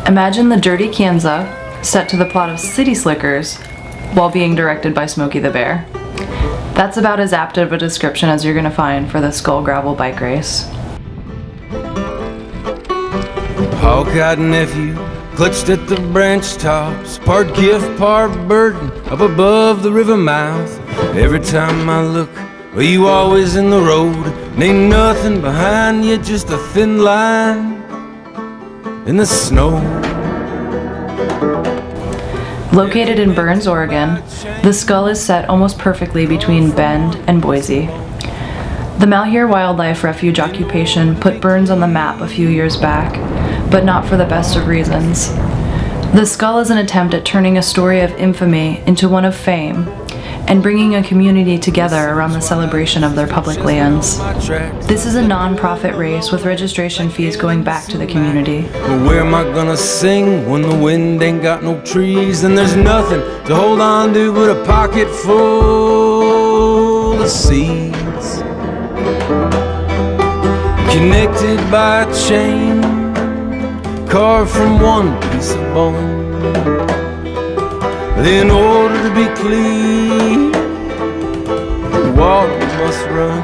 Imagine the dirty Kansas set to the plot of City Slickers while being directed by Smokey the Bear. That's about as apt of a description as you're going to find for the Skull Gravel Bike Race. Hawk-eyed nephew, clutched at the branch tops, part gift, part burden, up above the river mouth. Every time I look, well, you always in the road, and ain't nothing behind you, just a thin line in the snow. Located in Burns, Oregon, the Skull is set almost perfectly between Bend and Boise. The Malheur Wildlife Refuge occupation put Burns on the map a few years back, but not for the best of reasons. The Skull is an attempt at turning a story of infamy into one of fame, and bringing a community together around the celebration of their public lands. This is a non-profit race with registration fees going back to the community. But where am I gonna sing when the wind ain't got no trees and there's nothing to hold on to but a pocket full of seeds? Connected by a chain, carved from one piece of bone. In order to be clean, water must run.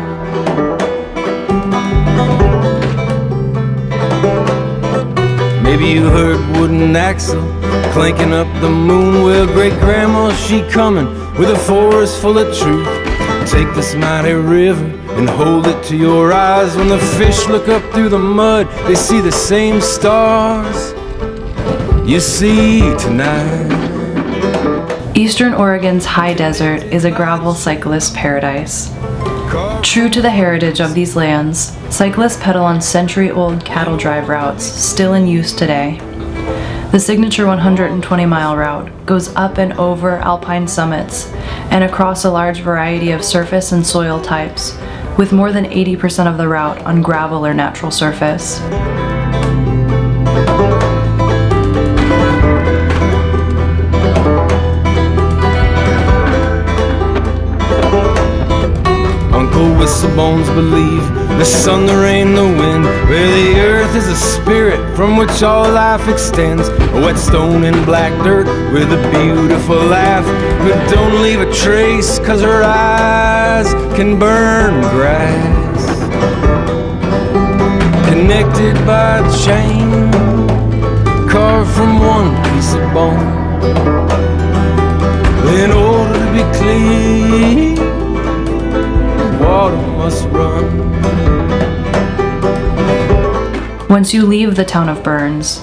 Maybe you heard wooden axle clanking up the moon. Well, great-grandma, she coming with a forest full of truth. Take this mighty river and hold it to your eyes. When the fish look up through the mud, they see the same stars you see tonight. Eastern Oregon's high desert is a gravel cyclist paradise. True to the heritage of these lands, cyclists pedal on century-old cattle drive routes still in use today. The signature 120-mile route goes up and over alpine summits and across a large variety of surface and soil types, with more than 80% of the route on gravel or natural surface. Whistlebones believe the sun, the rain, the wind, where the earth is a spirit from which all life extends. A wet stone and black dirt with a beautiful laugh, but don't leave a trace, 'cause her eyes can burn grass. Connected by a chain, carved from one piece of bone. In order to be clean, water must run. Once you leave the town of Burns,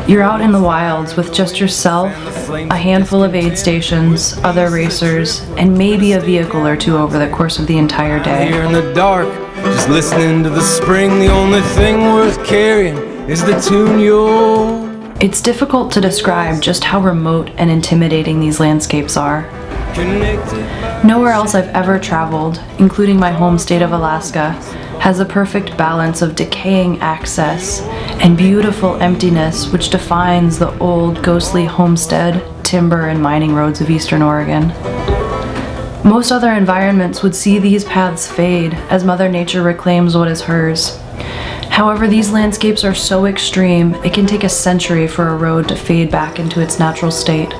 you're out in the wilds with just yourself, a handful of aid stations, other racers, and maybe a vehicle or two over the course of the entire day. Here in the dark, just listening to the spring, the only thing worth carrying is the tune you're... It's difficult to describe just how remote and intimidating these landscapes are. Nowhere else I've ever traveled, including my home state of Alaska, has a perfect balance of decaying access and beautiful emptiness which defines the old, ghostly homestead, timber, and mining roads of Eastern Oregon. Most other environments would see these paths fade as Mother Nature reclaims what is hers. However, these landscapes are so extreme, it can take a century for a road to fade back into its natural state.